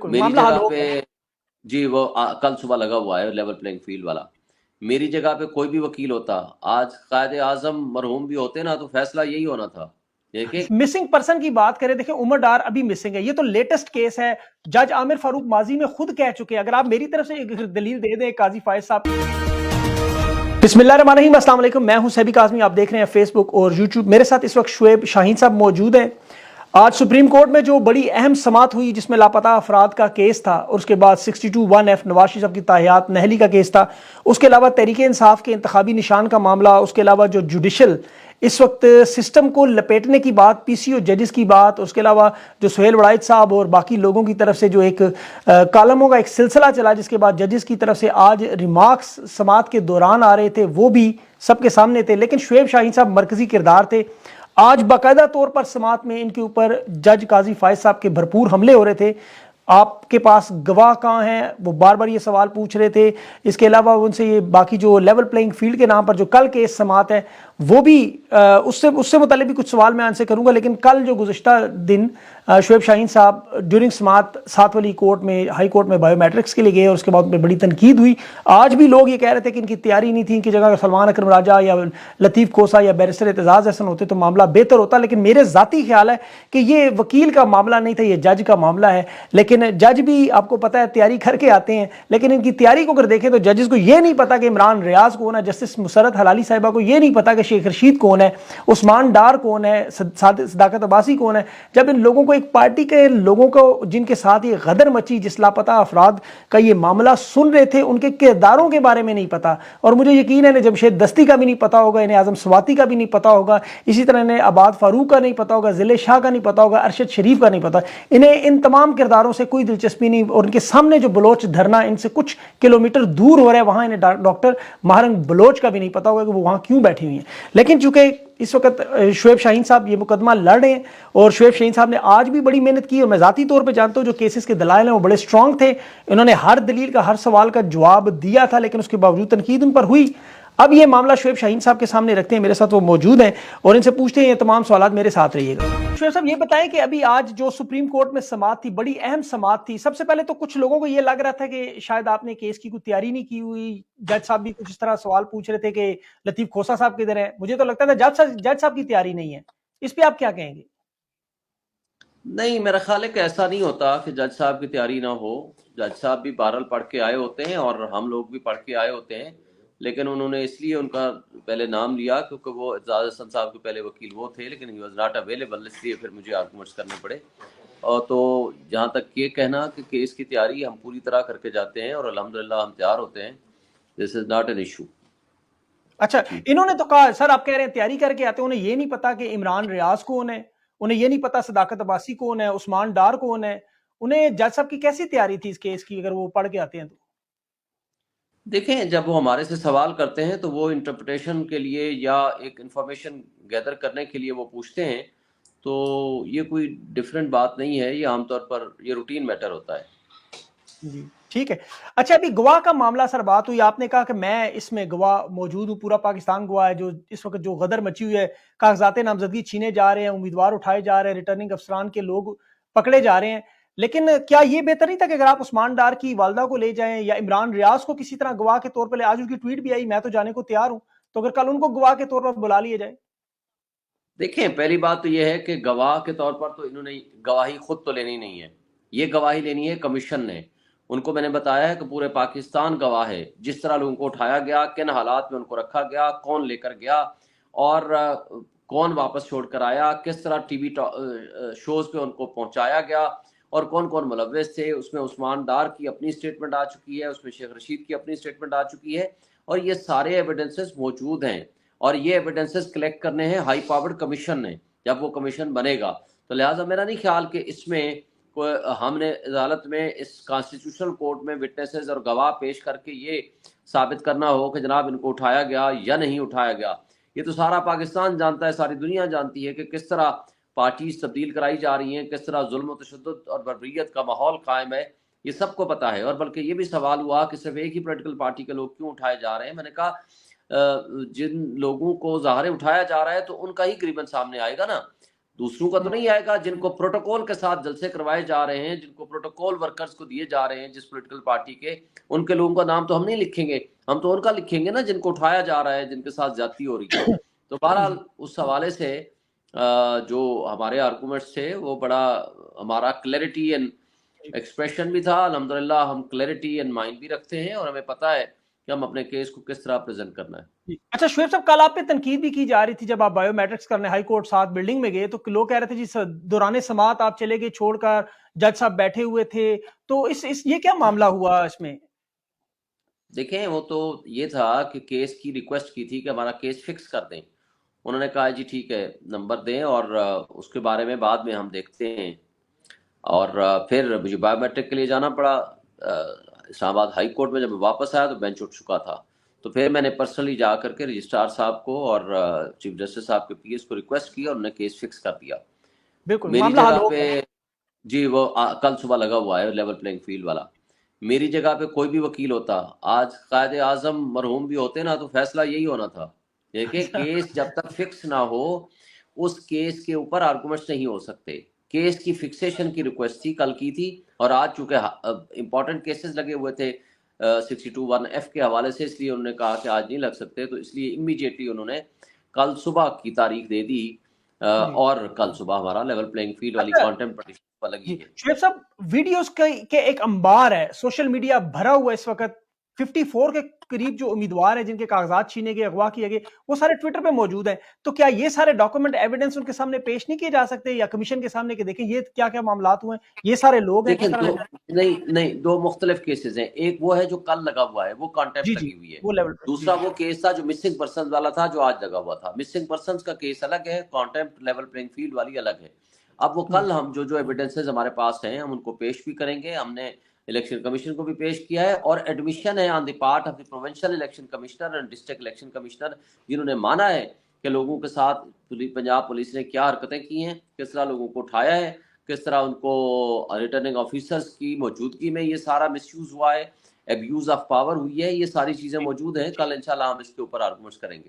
بالکل میری معاملہ حل جگہ ہو پہ گیا. جی وہ کل صبح لگا ہوا ہے لیول پلینگ فیلڈ والا. میری جگہ پہ کوئی بھی وکیل ہوتا, آج قائد اعظم مرحوم بھی ہوتے نا, تو فیصلہ یہی ہونا تھا. دیکھیں مسنگ پرسن کی بات کریں, دیکھیں عمر ڈار ابھی مسنگ ہے, یہ تو لیٹسٹ کیس ہے. جج عامر فاروق ماضی میں خود کہہ چکے ہیں, اگر آپ میری طرف سے ایک دلیل دے دیں قاضی فائز صاحب. بسم اللہ الرحمن الرحیم, السلام علیکم, میں ہوں سیبی کاظمی, آپ دیکھ رہے ہیں فیس بک اور یوٹیوب. میرے ساتھ اس وقت شعیب شاہین صاحب موجود ہیں. آج سپریم کورٹ میں جو بڑی اہم سماعت ہوئی جس میں لاپتہ افراد کا کیس تھا, اور اس کے بعد 62(1)F نواز شریف صاحب کی تاحیات نہلی کا کیس تھا, اس کے علاوہ تحریک انصاف کے انتخابی نشان کا معاملہ, اس کے علاوہ جو جوڈیشل اس وقت سسٹم کو لپیٹنے کی بات, پی سی او ججز کی بات, اس کے علاوہ جو سہیل وڑائچ صاحب اور باقی لوگوں کی طرف سے جو ایک کالموں کا ایک سلسلہ چلا, جس کے بعد ججز کی طرف سے آج ریمارکس سماعت کے دوران آ رہے تھے, وہ بھی سب کے سامنے تھے. لیکن شعیب شاہین صاحب مرکزی کردار تھے. آج باقاعدہ طور پر سماعت میں ان کے اوپر جج قاضی فائز صاحب کے بھرپور حملے ہو رہے تھے. آپ کے پاس گواہ کہاں ہیں, وہ بار بار یہ سوال پوچھ رہے تھے. اس کے علاوہ ان سے یہ باقی جو لیول پلینگ فیلڈ کے نام پر جو کل کیس سماعت ہے, وہ بھی اس سے متعلق بھی کچھ سوال میں ان سے کروں گا. لیکن کل جو گزشتہ دن شعیب شاہین صاحب ڈیورنگ سماعت سات والی کورٹ میں, ہائی کورٹ میں بایو میٹرکس کے لیے گئے, اور اس کے بعد میں بڑی تنقید ہوئی. آج بھی لوگ یہ کہہ رہے تھے کہ ان کی تیاری نہیں تھی, ان کی جگہ سلمان اکرم راجہ یا لطیف کھوسہ یا بیرسٹر اعتزاز احسن ہوتے تو معاملہ بہتر ہوتا. لیکن میرے ذاتی خیال ہے کہ یہ وکیل کا معاملہ نہیں تھا, یہ جج کا معاملہ ہے. لیکن جج بھی آپ کو پتہ ہے تیاری کر کے آتے ہیں, لیکن ان کی تیاری کو اگر دیکھیں تو ججز کو یہ نہیں پتا کہ عمران ریاض کون ہے, جسٹس مسرت حلالی صاحبہ کو یہ نہیں پتا کہ شیخ رشید کون ہے, عثمان ڈار کون ہے, صداقت عباسی کون ہے. جب ان لوگوں کو ایک پارٹی کے لوگوں کو جن کے ساتھ یہ غدر مچی, جس لاپتہ افراد کا یہ معاملہ سن رہے تھے, ان کے کرداروں کے بارے میں نہیں پتا. اور مجھے یقین ہے انہیں جمشید دستی کا بھی نہیں پتا ہوگا, انہیں اعظم سواتی کا بھی نہیں پتا ہوگا, اسی طرح انہیں عباد فاروق کا نہیں پتا ہوگا, ذیل شاہ کا نہیں پتا ہوگا, ارشد شریف کا نہیں پتا. انہیں ان تمام کرداروں سے کوئی دلچسپی نہیں, اور ان کے سامنے جو بلوچ دھرنا ان سے کچھ کلومیٹر دور ہو رہا ہے, وہاں انہیں ڈاکٹر مہرنگ بلوچ کا بھی نہیں پتا ہوگا کہ وہ وہاں کیوں بیٹھی ہوئی ہیں. لیکن چونکہ اس وقت شعیب شاہین صاحب یہ مقدمہ لڑ رہے ہیں, اور شعیب شاہین صاحب نے آج بھی بڑی محنت کی, اور میں ذاتی طور پہ جانتا ہوں جو کیسز کے دلائل ہیں وہ بڑے سٹرونگ تھے, انہوں نے ہر دلیل کا, ہر سوال کا جواب دیا تھا, لیکن اس کے باوجود تنقید ان پر ہوئی. اب یہ معاملہ شعیب شاہین صاحب کے سامنے رکھتے ہیں, میرے ساتھ وہ موجود ہیں, اور ان سے پوچھتے ہیں یہ تمام سوالات, میرے ساتھ رہیے گا. شعیب صاحب یہ بتائیں کہ ابھی آج جو سپریم کورٹ میں سماعت تھی, بڑی اہم سماعت تھی. سب سے پہلے تو کچھ لوگوں کو یہ لگ رہا تھا کہ شاید آپ نے کیس کی کوئی تیاری نہیں کی ہوئی, جج صاحب بھی کچھ اس طرح سوال پوچھ رہے تھے کہ لطیف کھوسہ صاحب کدھر ہے. مجھے تو لگتا تھا جج صاحب کی تیاری نہیں ہے, اس پہ آپ کیا کہیں گے؟ نہیں, میرا خیال ہے کہ ایسا نہیں ہوتا کہ جج صاحب کی تیاری نہ ہو. جج صاحب بھی بہرحال پڑھ کے آئے ہوتے ہیں, اور ہم لوگ بھی پڑھ کے آئے ہوتے ہیں, لیکن انہوں نے اس لیے ان کا پہلے نام لیا کیونکہ وہ اعتزاز احسن صاحب کے پہلے وکیل وہ تھے, لیکن ہی واز ناٹ اویلیبل, اس لیے پھر مجھے آرگومنٹس کرنے پڑے. اور تو جہاں تک یہ کہنا کہ کیس کی تیاری ہم پوری طرح کر کے جاتے ہیں, اور الحمدللہ ہم تیار ہوتے ہیں. دس از ناٹ این ایشو. اچھا, انہوں نے تو کہا سر آپ کہہ رہے ہیں تیاری کر کے آتے, انہیں یہ نہیں پتا کہ عمران ریاض کون ہے, انہیں یہ نہیں پتا صداقت عباسی کون ہے, عثمان ڈار کون ہے. انہیں جج صاحب کی کیسی تیاری تھی اس کیس کی اگر وہ پڑھ کے آتے ہیں تو؟ دیکھیں, جب وہ ہمارے سے سوال کرتے ہیں تو وہ انٹرپریٹیشن کے لیے یا ایک انفارمیشن گیدر کرنے کے لیے وہ پوچھتے ہیں, تو یہ کوئی ڈیفرنٹ بات نہیں ہے, یہ عام طور پر یہ روٹین میٹر ہوتا ہے. جی ٹھیک ہے. اچھا, ابھی گواہ کا معاملہ سر بات ہوئی, آپ نے کہا کہ میں اس میں گواہ موجود ہوں, پورا پاکستان گواہ ہے. جو اس وقت جو غدر مچی ہوئی ہے, کاغذات نامزدگی چھینے جا رہے ہیں, امیدوار اٹھائے جا رہے ہیں, ریٹرننگ افسران کے لوگ پکڑے جا رہے ہیں, لیکن کیا یہ بہتر نہیں تھا کہ اگر آپ عثمان ڈار کی والدہ کو لے جائیں یا عمران ریاض کو کسی طرح گواہ کے طور پر لے, آج ان کی ٹویٹ بھی آئی میں تو جانے کو تیار ہوں, تو اگر کل ان کو گواہ کے طور پر بلا لیا جائے؟ دیکھیں, پہلی بات تو یہ ہے کہ گواہ کے طور پر تو انہوں نے گواہی خود تو لینی نہیں ہے, یہ گواہی لینی ہے کمیشن نے. ان کو میں نے بتایا ہے کہ پورے پاکستان گواہ ہے, جس طرح لوگوں کو اٹھایا گیا, کن حالات میں ان کو رکھا گیا, کون لے کر گیا, اور کون واپس چھوڑ کر آیا, کس طرح ٹی وی شوز پہ ان کو پہنچایا گیا, اور کون کون ملوث تھے. اس میں عثمان ڈار کی اپنی اسٹیٹمنٹ آ چکی ہے, اس میں شیخ رشید کی اپنی اسٹیٹمنٹ آ چکی ہے, اور یہ سارے ایویڈنسز موجود ہیں, اور یہ ایویڈنسز کلیکٹ کرنے ہیں ہائی پاورڈ کمیشن نے, جب وہ کمیشن بنے گا. تو لہٰذا میرا نہیں خیال کہ اس میں ہم نے عدالت میں اس کانسٹیٹیوشنل کورٹ میں وٹنسز اور گواہ پیش کر کے یہ ثابت کرنا ہو کہ جناب ان کو اٹھایا گیا یا نہیں اٹھایا گیا. یہ تو سارا پاکستان جانتا ہے, ساری دنیا جانتی ہے کہ کس طرح پارٹیز تبدیل کرائی جا رہی ہیں, کس طرح ظلم و تشدد اور بربریت کا ماحول قائم ہے, یہ سب کو پتا ہے. اور بلکہ یہ بھی سوال ہوا کہ صرف ایک ہی پولیٹیکل پارٹی کے لوگ کیوں اٹھائے جا رہے ہیں. میں نے کہا جن لوگوں کو ظاہر اٹھایا جا رہا ہے تو ان کا ہی گریبن سامنے آئے گا نا. دوسروں کا تو نہیں آئے گا. جن کو پروٹوکول کے ساتھ جلسے کروائے جا رہے ہیں, جن کو پروٹوکول ورکرز کو دیے جا رہے ہیں جس پولیٹیکل پارٹی کے, ان کے لوگوں کا نام تو ہم نہیں لکھیں گے, ہم تو ان کا لکھیں گے نا جن کو اٹھایا جا رہا ہے, جن کے ساتھ زیادتی ہو رہی ہے. تو بہرحال اس حوالے سے جو ہمارے آرگومنٹس تھے وہ بڑا ہمارا کلیئرٹی اینڈ ایکسپریشن بھی تھا. الحمدللہ ہم کلیئرٹی اینڈ مائنڈ بھی رکھتے ہیں اور ہمیں پتہ ہے کہ ہم اپنے کیس کو کس طرح پریزنٹ کرنا ہے. اچھا شعیب صاحب, کل آپ پہ تنقید بھی کی جا رہی تھی جب آپ بایو میٹرکس کرنے ہائی کورٹ ساتھ بلڈنگ میں گئے, تو لوگ کہہ رہے تھے جی دوران سماعت آپ چلے گئے چھوڑ کر, جج صاحب بیٹھے ہوئے تھے, تو یہ کیا معاملہ ہوا اس میں؟ دیکھیں وہ تو یہ تھا کہ کیس کی ریکویسٹ کی تھی کہ ہمارا کیس فکس کر دیں. انہوں نے کہا جی ٹھیک ہے نمبر دیں اور اس کے بارے میں بعد میں ہم دیکھتے ہیں. اور پھر مجھے بایو میٹرک کے لیے جانا پڑا اسلام آباد ہائی کورٹ میں. جب میں واپس آیا تو بینچ اٹھ چکا تھا. تو پھر میں نے پرسنلی جا کر کے رجسٹرار صاحب کو اور چیف جسٹس صاحب کے پی ایس کو ریکویسٹ کی اور انہوں نے کیس فکس کر دیا. بالکل میری معاملہ حل جگہ ہو پہ گیا. جی وہ کل صبح لگا ہوا ہے لیول پلینگ فیلڈ والا. میری جگہ پہ کوئی بھی وکیل ہوتا, آج قائد اعظم مرحوم بھی ہوتے نا, تو فیصلہ یہی ہونا تھا. دیکھیں کیس جب تک فکس نہ ہو اس کیس کے اوپر آرگومنٹس نہیں ہو سکتے. کیس کی فکسیشن کی ریکویسٹ تھی, کل کی تھی, اور آج چونکہ امپورٹنٹ کیسز لگے ہوئے تھے 62(1)F کے حوالے سے, اس لیے انہوں نے کہا کہ آج نہیں لگ سکتے. تو اس لیے امیڈیٹلی انہوں نے کل صبح کی تاریخ دے دی اور کل صبح ہمارا لیول پلینگ فیلڈ والی کانٹمپٹ پٹیشن پر لگی جی ہے. شعیب صاحب, ویڈیوز کے ایک انبار ہے, سوشل میڈیا بھرا ہوا اس وقت. 54 کے قریب جو امیدوار ہیں جن کے کاغذات چھینے گئے, اغوا کیے گئے, وہ سارے ٹویٹر پہ موجود ہیں. تو کیا یہ سارے ڈاکومنٹ ایویڈنس ان کے سامنے پیش نہیں کیے جا سکتے یا کمیشن کے سامنے کہ دیکھیں یہ کیا کیا معاملات ہوئے ہیں, یہ سارے لوگ ہیں دیکھیں کس طرح؟ نہیں دو مختلف کیسز ہیں. ایک وہ ہے جو کل لگا ہوا ہے, وہ جی کانٹیکٹ جی لگی ہوئی ہے. وہ لیول پہ دوسرا وہ کیس تھا جو مسنگ پرسنز والا تھا جو آج لگا ہوا تھا. مسنگ پرسنز کا کیس الگ ہے, کانٹیکٹ لیول پلینگ فیلڈ والی الگ ہے. اب وہ کل ہم جو ایویڈنسز ہمارے پاس ہیں ہم ان کو پیش بھی کریں گے. ہم نے الیکشن کمیشن کو بھی پیش کیا ہے اور ایڈمیشن ہے on the part of the provincial election commissioner and district election commissioner, جنہوں نے مانا ہے کہ لوگوں کے ساتھ پنجاب پولیس نے کیا حرکتیں کی ہیں, کس طرح لوگوں کو اٹھایا ہے, کس طرح ان کو ریٹرننگ آفیسرز کی موجودگی میں یہ سارا مس یوز ہوا ہے, ایبیوز آف پاور ہوئی ہے. یہ ساری چیزیں موجود ہیں. کل انشاءاللہ ہم اس کے اوپر آرگومنٹس کریں گے.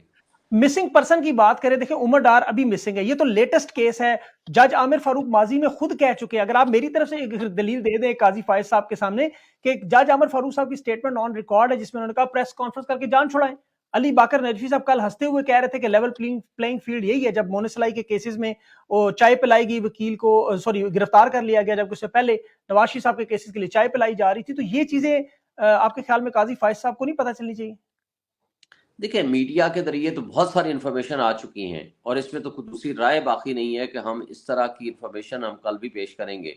مسنگ پرسن کی بات کریں, دیکھیں عمر ڈار ابھی مسنگ ہے, یہ تو لیٹسٹ کیس ہے. جج عامر فاروق ماضی میں خود کہہ چکے ہیں, اگر آپ میری طرف سے ایک دلیل دے دیں قاضی فائز صاحب کے سامنے, کہ جج عامر فاروق صاحب کی سٹیٹمنٹ آن ریکارڈ ہے جس میں انہوں نے کہا پریس کانفرنس کر کے جان چھڑائیں. علی باقر نجفی صاحب کل ہنستے ہوئے کہہ رہے تھے کہ لیول پلینگ فیلڈ یہی ہے. جب مونسلائی کے کیسز میں وہ چائے پلائی گئی وکیل کو, سوری گرفتار کر لیا گیا, جب اس سے پہلے نواز شریف صاحب کے کیسز کے لیے چائے پلائی جا رہی تھی. تو یہ چیزیں آپ کے خیال میں قاضی فائز صاحب کو نہیں پتہ چلنی چاہیے؟ دیکھیں میڈیا کے ذریعے تو بہت ساری انفارمیشن آ چکی ہیں اور اس میں تو کوئی دوسری رائے باقی نہیں ہے کہ ہم اس طرح کی انفارمیشن ہم کل بھی پیش کریں گے.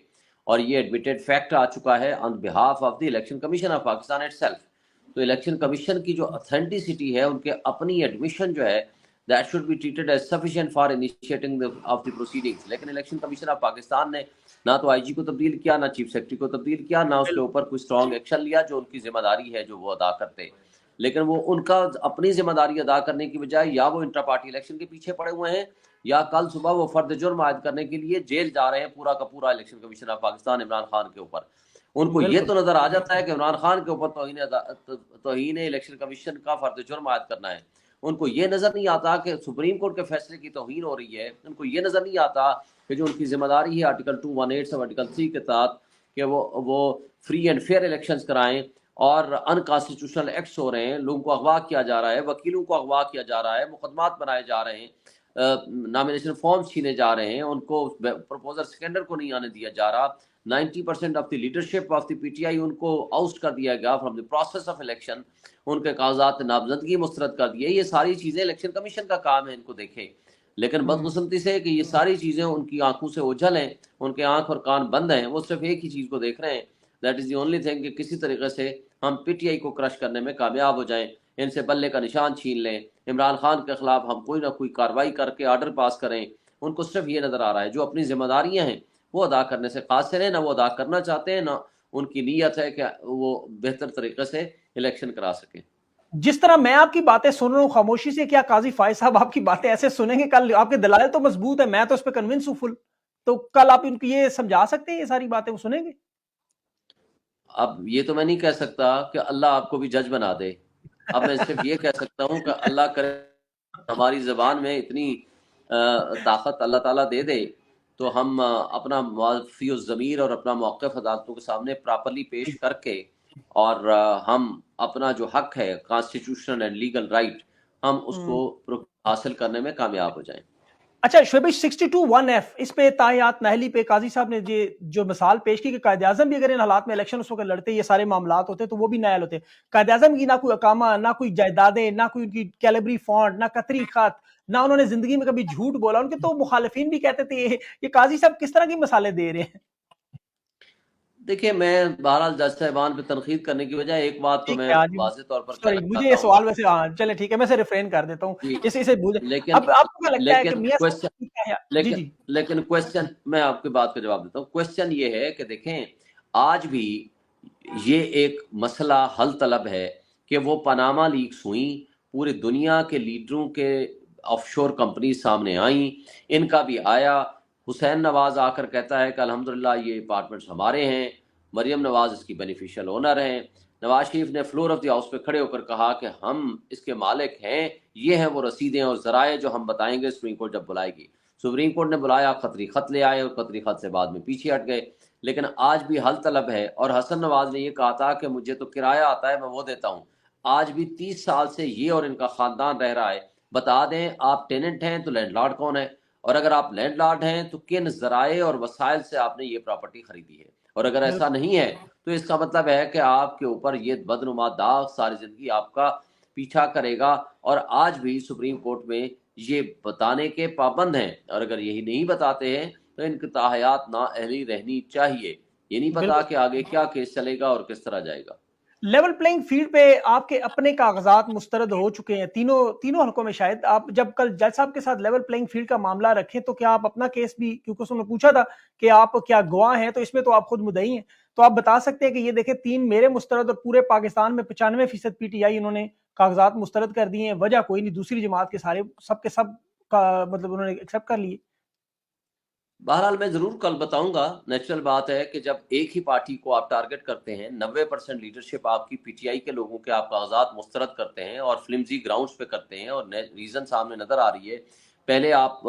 اور یہ ایڈمیٹڈ فیکٹ آ چکا ہے on behalf of the election commission of Pakistan itself. تو الیکشن کمیشن کی جو اتھینٹسٹی ہے, ان کے اپنی ایڈمیشن جو ہے, that should be treated as sufficient for initiating of the proceedings. لیکن الیکشن کمیشن آف پاکستان نے نہ تو آئی جی کو تبدیل کیا, نہ چیف سیکرٹری کو تبدیل کیا, نہ اس کے اوپر کوئی اسٹرانگ ایکشن لیا جو ان کی ذمہ داری ہے جو وہ ادا کرتے. لیکن وہ ان کا اپنی ذمہ داری ادا کرنے کی بجائے یا وہ انٹرا پارٹی الیکشن کے پیچھے پڑے ہوئے ہیں یا کل صبح وہ فرد جرم عائد کرنے کے لیے جیل جا رہے ہیں پورا کا پورا election commission of Pakistan Imran Khan کے اوپر. ان کو یہ تو نظر آ جاتا ہے کہ عمران خان کے اوپر توہین الیکشن کمیشن کا فرد جرم عائد کرنا ہے. ان کو یہ نظر نہیں آتا کہ سپریم کورٹ کے فیصلے کی توہین ہو رہی ہے. ان کو یہ نظر نہیں آتا کہ جو ان کی ذمہ داری ہے آرٹیکل 218 اور آرٹیکل 3 کے تحت کہ وہ فری اینڈ فیئر الیکشنز کرائیں, اور انکانسٹیٹیوشنل ایکٹس ہو رہے ہیں, لوگوں کو اغوا کیا جا رہا ہے, وکیلوں کو اغوا کیا جا رہا ہے, مقدمات بنائے جا رہے ہیں, نامینیشن فارمز چھینے جا رہے ہیں, ان کو پروپوزر سیکنڈر کو نہیں آنے دیا جا رہا, 90% of the leadership of the P T I ان کو آؤسٹ کر دیا گیا from the process of election, ان کے کاغذات نامزدگی مسترد کر دیے. یہ ساری چیزیں الیکشن کمیشن کا کام ہے ان کو دیکھے. لیکن بدقسمتی سے کہ یہ ساری چیزیں ان کی آنکھوں سے اوجھل ہیں, ان کے آنکھ اور کان بند ہیں, وہ صرف ایک ہی چیز کو دیکھ رہے ہیں, that is the only thing کہ کسی طریقے سے ہم پی ٹی آئی کو کرش کرنے میں کامیاب ہو جائیں, ان سے بلے کا نشان چھین لیں, عمران خان کے خلاف ہم کوئی نہ کوئی کارروائی کر کے آرڈر پاس کریں. ان کو صرف یہ نظر آ رہا ہے جو اپنی ذمہ داریاں ہیں وہ ادا کرنے سے قاصر ہیں, نہ وہ ادا کرنا چاہتے ہیں, نہ ان کی نیت ہے کہ وہ بہتر طریقے سے الیکشن کرا سکیں. جس طرح میں آپ کی باتیں سن رہا ہوں خاموشی سے, کیا قاضی فائز صاحب آپ کی باتیں ایسے سنیں گے؟ کل آپ کے دلائل تو مضبوط ہیں, میں تو اس پہ کنونس ہوں فل, تو کل آپ ان کو یہ سمجھا سکتے ہیں یہ ساری باتیں وہ سنیں گے؟ اب یہ تو میں نہیں کہہ سکتا کہ اللہ آپ کو بھی جج بنا دے. اب میں صرف یہ کہہ سکتا ہوں کہ اللہ کرے ہماری زبان میں اتنی طاقت اللہ تعالیٰ دے دے تو ہم اپنا معافی الضمیر اور اپنا موقف عدالتوں کے سامنے پراپرلی پیش کر کے اور ہم اپنا جو حق ہے کانسٹیٹیوشنل اینڈ لیگل رائٹ ہم اس کو حاصل کرنے میں کامیاب ہو جائیں. اچھا شعیب 62(1)(f) اس پہ تاحیات ناہلی پہ قاضی صاحب نے جو مثال پیش کی کہ قائد اعظم بھی اگر ان حالات میں الیکشن اس وقت لڑتے یہ سارے معاملات ہوتے تو وہ بھی نائل ہوتے. قائد اعظم کی نہ کوئی اقامہ، نہ کوئی جائیدادیں، نہ کوئی ان کی کیلیبری فونٹ، نہ قطری خط، نہ انہوں نے زندگی میں کبھی جھوٹ بولا. ان کے تو مخالفین بھی کہتے تھے یہ قاضی صاحب کس طرح کی مثالیں دے رہے ہیں. دیکھیے میں بہرحال جج صاحبان پہ تنقید کرنے کی بجائے ایک بات تو ٹھیک میں ہے آج واضح طور پر سوری کہنا مجھے یہ چاہتا ہوں. سوال ویسے چلے ٹھیک ہے میں سے ریفرین کر دیتا ہوں جی اسے بھول لیکن اب آپ کو کیا لگتا ہے کہ لیکن میاں کوشچن صاحب جی لیکن جی لیکن کوشچن میں آپ کی بات کا جواب دیتا ہوں. کوشچن یہ ہے کہ دیکھیں آج بھی یہ ایک مسئلہ حل طلب ہے کہ وہ پاناما لیکس ہوئیں، پوری دنیا کے لیڈروں کے آف شور کمپنی سامنے آئیں، ان کا بھی آیا. حسین نواز آ کر کہتا ہے کہ الحمدللہ یہ اپارٹمنٹس ہمارے ہیں، مریم نواز اس کی بینیفیشل اونر ہیں. نواز شریف نے فلور آف دی ہاؤس پہ کھڑے ہو کر کہا کہ ہم اس کے مالک ہیں، یہ ہیں وہ رسیدیں اور ذرائع جو ہم بتائیں گے سپریم کورٹ جب بلائے گی. سپریم کورٹ نے بلایا، قطری خط لے آئے اور قطری خط سے بعد میں پیچھے ہٹ گئے. لیکن آج بھی حل طلب ہے. اور حسن نواز نے یہ کہا تھا کہ مجھے تو کرایہ آتا ہے میں وہ دیتا ہوں. آج بھی 30 سال سے یہ اور ان کا خاندان رہ رہا ہے. بتا دیں آپ ٹیننٹ ہیں تو لینڈ لارڈ کون ہے، اور اگر آپ لینڈ لارڈ ہیں تو کن ذرائع اور وسائل سے آپ نے یہ پراپرٹی خریدی ہے. اور اگر ایسا نہیں ہے تو اس کا مطلب ہے کہ آپ کے اوپر یہ بدنما داغ ساری زندگی آپ کا پیچھا کرے گا. اور آج بھی سپریم کورٹ میں یہ بتانے کے پابند ہیں، اور اگر یہی نہیں بتاتے ہیں تو ان کی تاحیات نااہلی رہنی چاہیے. یہ نہیں پتا کہ آگے کیا کیس چلے گا اور کس طرح جائے گا. لیول پلینگ فیلڈ پہ آپ کے اپنے کاغذات مسترد ہو چکے ہیں تینوں حلقوں میں. شاید آپ جب کل جج صاحب کے ساتھ لیول پلینگ فیلڈ کا معاملہ رکھیں تو کیا آپ اپنا کیس بھی، کیونکہ اس نے پوچھا تھا کہ آپ کیا گواہ ہیں، تو اس میں تو آپ خود مدعی ہیں، تو آپ بتا سکتے ہیں کہ یہ دیکھیں 3 میرے مسترد اور پورے پاکستان میں 95% پی ٹی آئی انہوں نے کاغذات مسترد کر دیے ہیں، وجہ کوئی نہیں، دوسری جماعت کے سارے سب کے سب کا مطلب انہوں نے ایکسیپٹ کر لیے. بہرحال میں ضرور کل بتاؤں گا. نیچرل بات ہے کہ جب ایک ہی پارٹی کو آپ ٹارگٹ کرتے ہیں، 90% لیڈرشپ آپ کی پی ٹی آئی کے لوگوں کے آپ کاغذات مسترد کرتے ہیں اور فلمزی گراؤنڈز پہ کرتے ہیں، اور ریزن سامنے نظر آ رہی ہے. پہلے آپ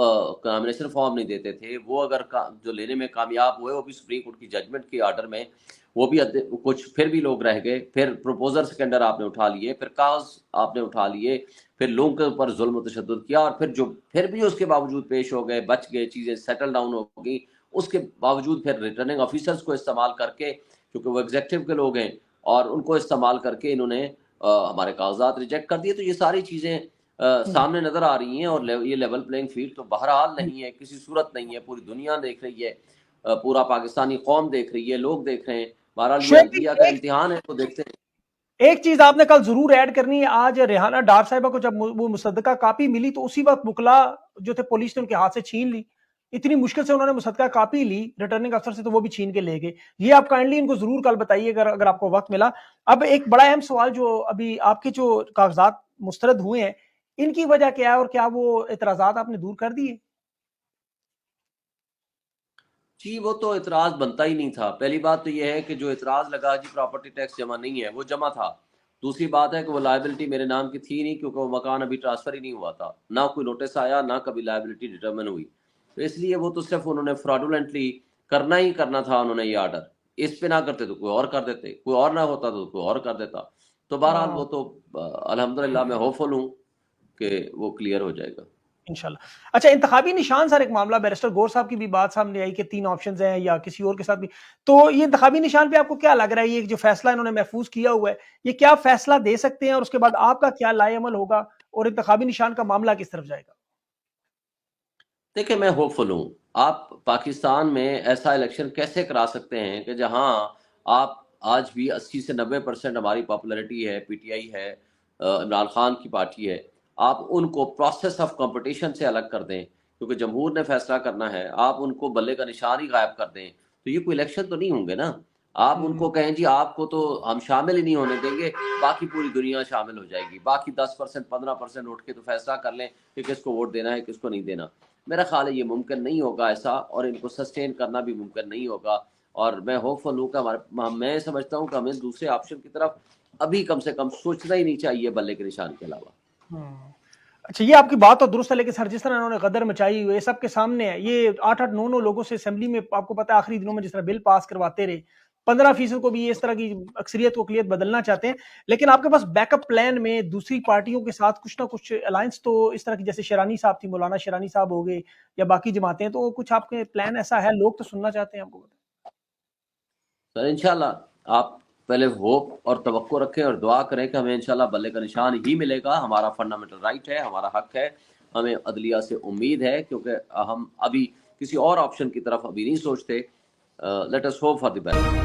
نامینیشن فارم نہیں دیتے تھے، وہ اگر جو لینے میں کامیاب ہوئے وہ بھی سپریم کورٹ کی ججمنٹ کے آرڈر میں، وہ بھی کچھ پھر بھی لوگ رہ گئے. پھر پروپوزر سیکنڈر آپ نے اٹھا لیے، پھر کاغذ آپ نے اٹھا لیے، پھر لوگوں کے اوپر ظلم و تشدد کیا، اور پھر بھی اس کے باوجود پیش ہو گئے، بچ گئے، چیزیں سیٹل ڈاؤن ہو گئی. اس کے باوجود پھر ریٹرننگ آفیسرز کو استعمال کر کے، کیونکہ وہ ایگزیکٹو کے لوگ ہیں، اور ان کو استعمال کر کے انہوں نے ہمارے کاغذات ریجیکٹ کر دیے. تو یہ ساری چیزیں سامنے نظر آ رہی ہیں، اور یہ لیول پلینگ فیلڈ تو بہرحال نہیں ہے، کسی صورت نہیں ہے. پوری دنیا دیکھ رہی ہے، پورا پاکستانی قوم دیکھ رہی ہے، لوگ دیکھ رہے ہیں. بہرحال یہ عدلیہ کا امتحان ہے تو دیکھتے ہیں. ایک چیز آپ نے کل ضرور ایڈ کرنی ہے. آج ریحانہ ڈار صاحبہ کو جب وہ مصدقہ کاپی ملی تو اسی وقت وکلا جو تھے پولیس نے ان کے ہاتھ سے چھین لی. اتنی مشکل سے انہوں نے مصدقہ کاپی لی ریٹرننگ افسر سے، تو وہ بھی چھین کے لے گئے. یہ آپ کائنڈلی ان کو ضرور کل بتائیے اگر آپ کو وقت ملا. اب ایک بڑا اہم سوال، جو ابھی آپ کے جو کاغذات مسترد ہوئے ہیں ان کی وجہ کیا ہے، اور کیا وہ اعتراضات آپ نے دور کر دیے؟ جی وہ تو اعتراض بنتا ہی نہیں تھا. پہلی بات تو یہ ہے کہ جو اعتراض لگا جی پراپرٹی ٹیکس جمع نہیں ہے، وہ جمع تھا. دوسری بات ہے کہ وہ لائبلٹی میرے نام کی تھی نہیں، کیونکہ وہ مکان ابھی ٹرانسفر ہی نہیں ہوا تھا، نہ کوئی نوٹس آیا، نہ کبھی لائبلٹی ڈٹرمن ہوئی. تو اس لیے وہ تو صرف انہوں نے فراڈولنٹلی کرنا ہی کرنا تھا. انہوں نے یہ آرڈر اس پہ نہ کرتے تو کوئی اور کر دیتے، کوئی اور نہ ہوتا تو کوئی اور کر دیتا. تو بہرحال وہ تو الحمدللہ میں ہوپفل ہوں کہ وہ کلیئر ہو جائے گا انشاءاللہ. اچھا انتخابی نشان سر، ایک معاملہ بیرسٹر گور صاحب کی بھی بات سامنے آئی کہ 3 آپشنز ہیں یا کسی اور کے ساتھ بھی، تو یہ انتخابی نشان پہ آپ کو کیا لگ رہا ہے، یہ جو فیصلہ انہوں نے محفوظ کیا ہوا ہے یہ کیا فیصلہ دے سکتے ہیں، اور اس کے بعد آپ کا کیا لائے عمل ہوگا، اور انتخابی نشان کا معاملہ کس طرف جائے گا؟ دیکھیں میں ہوپفل ہوں. آپ پاکستان میں ایسا الیکشن کیسے کرا سکتے ہیں کہ جہاں آپ آج بھی 80 سے 90% ہماری پاپولیرٹی ہے، پی ٹی آئی ہے، عمران خان کی پارٹی ہے، آپ ان کو پروسیس آف کمپٹیشن سے الگ کر دیں کیونکہ جمہور نے فیصلہ کرنا ہے، آپ ان کو بلے کا نشان ہی غائب کر دیں، تو یہ کوئی الیکشن تو نہیں ہوں گے نا. آپ ان کو کہیں جی آپ کو تو ہم شامل ہی نہیں ہونے دیں گے، باقی پوری دنیا شامل ہو جائے گی، باقی 10% 15% اٹھ کے تو فیصلہ کر لیں کہ کس کو ووٹ دینا ہے کس کو نہیں دینا. میرا خیال ہے یہ ممکن نہیں ہوگا ایسا، اور ان کو سسٹین کرنا بھی ممکن نہیں ہوگا. اور میں ہوپ فل ہوں کہ میں سمجھتا ہوں کہ ہمیں دوسرے آپشن کی طرف ابھی کم سے کم سوچنا ہی نہیں چاہیے بلے کے نشان کے علاوہ. اچھا یہ آپ کی بات تو درست ہے، لیکن سر جس طرح انہوں نے غدر مچائی ہوئی سب کے سامنے ہے، یہ 8-9 لوگوں سے اسمبلی میں آپ کو پتا ہے آخری دنوں میں جس طرح بل پاس کرواتے رہے، 15% کو بھی اس طرح کی اکثریت کو اقلیت بدلنا چاہتے ہیں، لیکن آپ کے پاس بیک اپ پلان میں دوسری پارٹیوں کے ساتھ کچھ نہ کچھ الائنس تو اس طرح کی، جیسے شیرانی صاحب تھی، مولانا شیرانی صاحب ہو گئے یا باقی جماعتیں، تو کچھ آپ کے پلان ایسا ہے؟ لوگ تو سننا چاہتے ہیں آپ کو. سر انشاءاللہ آپ پہلے ہوپ اور توقع رکھیں اور دعا کریں کہ ہمیں انشاءاللہ بلے کا نشان ہی ملے گا. ہمارا فنڈامنٹل رائٹ ہے، ہمارا حق ہے، ہمیں عدلیہ سے امید ہے، کیونکہ ہم ابھی کسی اور آپشن کی طرف ابھی نہیں سوچتے. Let us hope for the best.